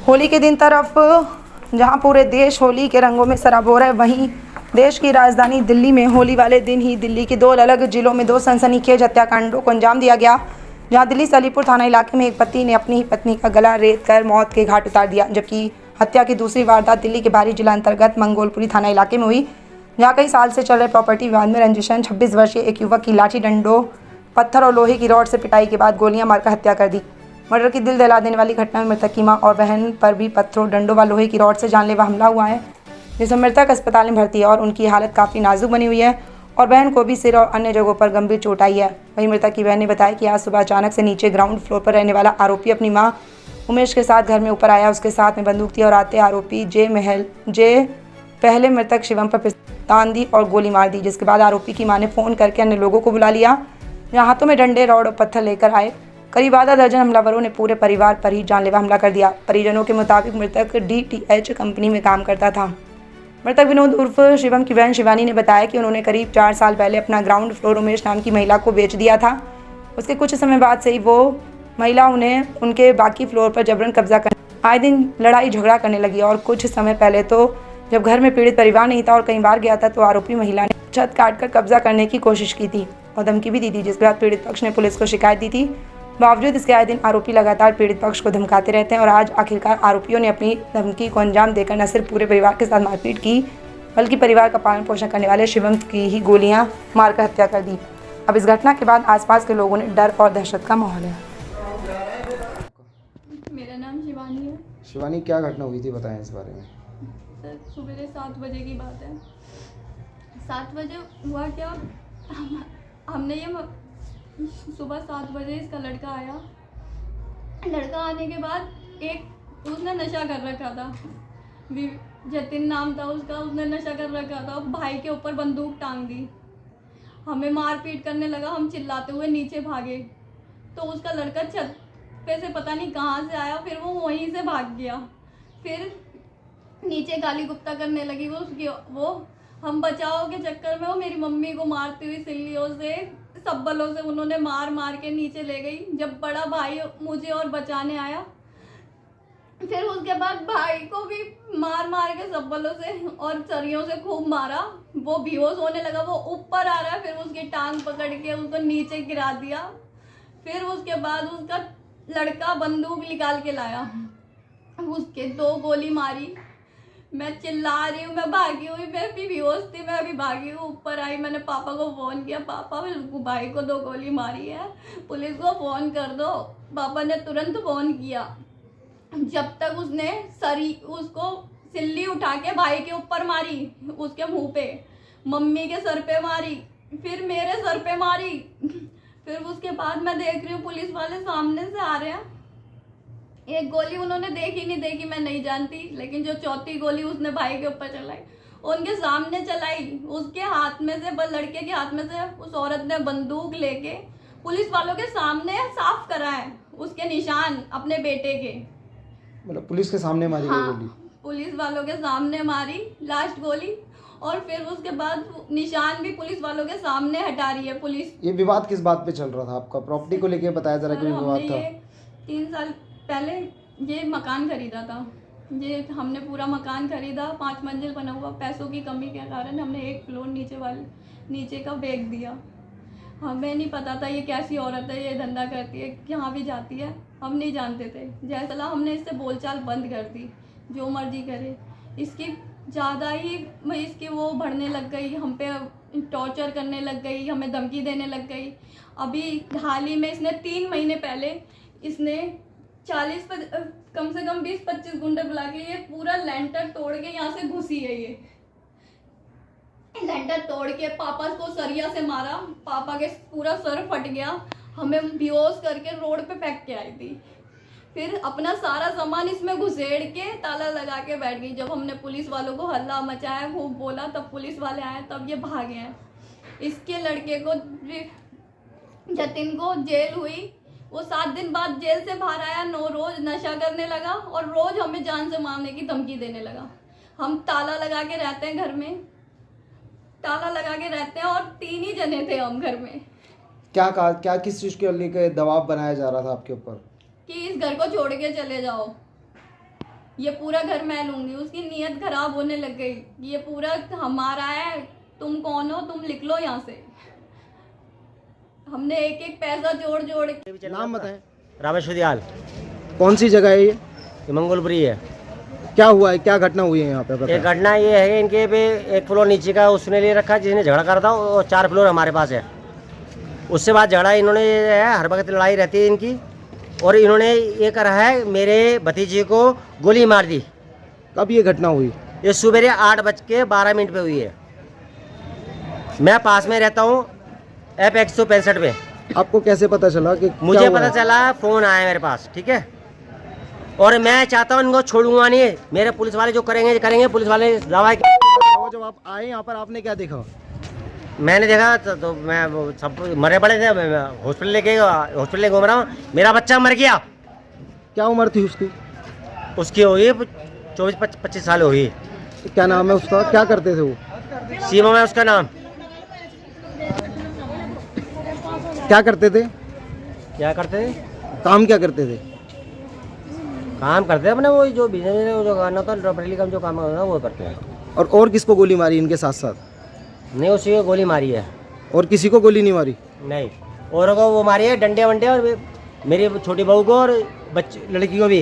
होली के दिन तरफ जहां पूरे देश होली के रंगों में सराबोर है, वहीं देश की राजधानी दिल्ली में होली वाले दिन ही दिल्ली के दो अलग जिलों में दो सनसनीखेज हत्याकांडों को अंजाम दिया गया। जहां दिल्ली सलीपुर थाना इलाके में एक पति ने अपनी ही पत्नी का गला रेत कर मौत के घाट उतार दिया, जबकि हत्या की दूसरी वारदात दिल्ली के बाहरी जिला अंतर्गत मंगोलपुरी थाना इलाके में हुई, जहाँ कई साल से चल रहे प्रॉपर्टी विवाद में रंजिशन 26 वर्षीय एक युवक की लाठी डंडों, पत्थर और लोहे की रॉड से पिटाई के बाद गोलियां मारकर हत्या कर दी। मर्डर की दिल दहला देने वाली घटना में मृतक की मां और बहन पर भी पत्थरों, डंडों व लोहे की रॉड से जानलेवा हमला हुआ है, जिसमें मृतक अस्पताल में भर्ती है और उनकी हालत काफ़ी नाजुक बनी हुई है और बहन को भी सिर और अन्य जगहों पर गंभीर चोट आई है। वहीं मृतक की बहन ने बताया कि आज सुबह अचानक से नीचे ग्राउंड फ्लोर पर रहने वाला आरोपी अपनी मां उमेश के साथ घर में ऊपर आया। उसके साथ में बंदूक थी और आते आरोपी जे पहले मृतक शिवम पर पिस्तान दी और गोली मार दी, जिसके बाद आरोपी की मां ने फ़ोन करके अन्य लोगों को बुला लिया, जहाँ हाथों में डंडे, रॉड और पत्थर लेकर आए। करीब आधा दर्जन हमलावरों ने पूरे परिवार पर ही जानलेवा हमला कर दिया। परिजनों के मुताबिक मृतक DTH कंपनी में काम करता था। मृतक विनोद उर्फ शिवम की बहन शिवानी ने बताया कि उन्होंने करीब 4 साल पहले अपना ग्राउंड फ्लोर उमेश नाम की महिला को बेच दिया था। उसके कुछ समय बाद से ही वो महिला उन्हें उनके बाकी फ्लोर पर जबरन कब्जा कर आए दिन लड़ाई झगड़ा करने लगी और कुछ समय पहले तो जब घर में पीड़ित परिवार नहीं था और कई बार गया था तो आरोपी महिला ने छत काटकर कब्जा करने की कोशिश की थी और धमकी भी दी थी, जिसके बाद पीड़ित पक्ष ने पुलिस को शिकायत दी थी। बावजूद इसके आए दिन आरोपी लगातार पीड़ित पक्ष को धमकाते रहते हैं और आज आखिरकार आरोपियों ने अपनी धमकी को अंजाम देकर न सिर्फ पूरे परिवार के साथ मारपीट की, बल्कि परिवार का पालन पोषण करने वाले शिवम की ही गोलियां मारकर हत्या कर दी। अब इस घटना के बाद आसपास के लोगों ने डर और दहशत का माहौल है। मेरा नाम शिवानी है। शिवानी, क्या घटना हुई थी, बताएं इस बारे में। सर, सुबह 7 बजे की बात है। 7 बजे हुआ क्या, हमने ये सुबह 7 बजे इसका लड़का आया। लड़का आने के बाद एक उसने नशा कर रखा था, जतिन नाम था उसका, उसने नशा कर रखा था। भाई के ऊपर बंदूक टांग दी, हमें मारपीट करने लगा। हम चिल्लाते हुए नीचे भागे तो उसका लड़का छत पे से पता नहीं कहाँ से आया, फिर वो वहीं से भाग गया। फिर नीचे गाली गुप्ता करने लगी वो हम बचाव के चक्कर में वो मेरी मम्मी को मारती हुई सिल्लियों से, सब्बलों से उन्होंने मार मार के नीचे ले गई। जब बड़ा भाई मुझे और बचाने आया, फिर उसके बाद भाई को भी मार मार के सब्बलों से और सरियों से खूब मारा। वो बेहोश होने लगा, वो ऊपर आ रहा है, फिर उसकी टांग पकड़ के उसको नीचे गिरा दिया। फिर उसके बाद उसका लड़का बंदूक निकाल के लाया, उसके 2 गोली मारी। मैं चिल्ला रही हूँ, मैं भागी हुई, मैं भी बेहोश थी, मैं अभी भागी हूँ। ऊपर आई, मैंने पापा को फ़ोन किया, पापा भाई को 2 गोली मारी है, पुलिस को फ़ोन कर दो। पापा ने तुरंत फ़ोन किया। जब तक उसको सिल्ली उठा के भाई के ऊपर मारी, उसके मुंह पे, मम्मी के सर पे मारी, फिर मेरे सर पे मारी। फिर उसके बाद मैं देख रही हूँ पुलिस वाले सामने से आ रहे हैं। एक गोली उन्होंने देखी नहीं देखी मैं नहीं जानती, लेकिन जो 4थी गोली उसने भाई के ऊपर चलाई, उनके सामने चलाई। उसके हाथ में से, लड़के के हाथ में से उस औरत ने बंदूक लेके पुलिस वालों के सामने साफ करा है उसके निशान अपने बेटे के। मतलब पुलिस के सामने मारी गई गोली? पुलिस वालों के सामने मारी लास्ट गोली, और फिर उसके बाद निशान भी पुलिस वालों के सामने हटा रही है पुलिस। ये विवाद किस बात पे चल रहा था आपका? प्रॉपर्टी को लेके बताया जरा, क्यों विवाद था? 3 साल पहले ये मकान खरीदा था। ये हमने पूरा मकान खरीदा, 5 मंजिल बना हुआ। पैसों की कमी के कारण हमने 1 फ्लोर नीचे का बेच दिया। हमें नहीं पता था ये कैसी औरत है, ये धंधा करती है, यहाँ भी जाती है, हम नहीं जानते थे। जैसा हमने इससे बोलचाल बंद कर दी, जो मर्जी करे। इसकी ज़्यादा ही इसकी वो बढ़ने लग गई, हम पे टॉर्चर करने लग गई, हमें धमकी देने लग गई। अभी हाल ही में इसने 3 महीने पहले इसने कम से कम 20-25 गुंडे बुला के ये पूरा लेंटर तोड़ के यहाँ से घुसी है। ये लेंटर तोड़ के पापा को सरिया से मारा, पापा के पूरा सर फट गया, हमें बेहोश करके रोड पे फेंक के आई थी। फिर अपना सारा सामान इसमें घुसेड़ के ताला लगा के बैठ गई। जब हमने पुलिस वालों को हल्ला मचाया, खूब बोला, तब पुलिस वाले आए, तब ये भागे हैं। इसके लड़के को, जतिन को जेल हुई, वो 7 दिन बाद जेल से बाहर आया। रोज नशा करने लगा और रोज हमें जान से मारने की धमकी देने लगा। हम ताला लगा के रहते हैं घर में, ताला लगा के रहते हैं, और 3 ही जने थे हम घर में। क्या किस चीज़ के लेकर दबाव बनाया जा रहा था आपके ऊपर? कि इस घर को छोड़ के चले जाओ। ये पूरा घर मैं लूँगी। उसकी नीयत खराब होने लग गई, ये पूरा हमारा है, तुम कौन हो, तुम लिख लो यहाँ से। हमने एक एक पैसा जोड़ जोड़ के। नाम बताएं। रामेश्वर दयाल, कौन सी जगह है ये? मंगोलपुरी है। क्या हुआ है, क्या घटना हुई है यहाँ पे एक बताएं। घटना ये है, इनके पे एक फ्लोर नीचे का उसने ले रखा, जिसने झगड़ा करा था, और 4 फ्लोर हमारे पास है। उससे बाद झगड़ा इन्होंने है, हर वक्त लड़ाई रहती है इनकी। और इन्होंने ये करा है, मेरे भतीजे को गोली मार दी। कब ये घटना हुई? ये सुबह 8:12 पे हुई है। मैं पास में रहता हूँ F 165 पे। आपको कैसे पता चला कि मुझे क्या हुआ पता है? चला, फ़ोन आया मेरे पास, ठीक है। और मैं चाहता हूँ इनको छोड़ूंगा नहीं। मेरे पुलिस वाले जो करेंगे करेंगे, पुलिस वाले दवा। जब आप आए यहाँ पर आपने क्या देखा? मैंने देखा तो मैं वो सब मरे पड़े थे। मैं हॉस्पिटल ले घूम रहा हूँ। मेरा बच्चा मर गया। क्या उम्र थी उसकी? उसकी हुई 24-25 साल हुई। क्या नाम है उसका, क्या करते थे वो? सीमा है उसका नाम। क्या करते थे? क्या करते थे? काम क्या करते थे? काम करते हैं अपने, वो जो बिजनेस जो करना होता है, प्रॉपर्टी का जो काम होता है वो करते हैं। और किसको गोली मारी इनके साथ साथ? नहीं, उसी को गोली मारी है। और किसी को गोली नहीं मारी? नहीं, औरों को वो मारी है, डंडे वंडे, और मेरी छोटी बहू को और बच्ची लड़की को भी।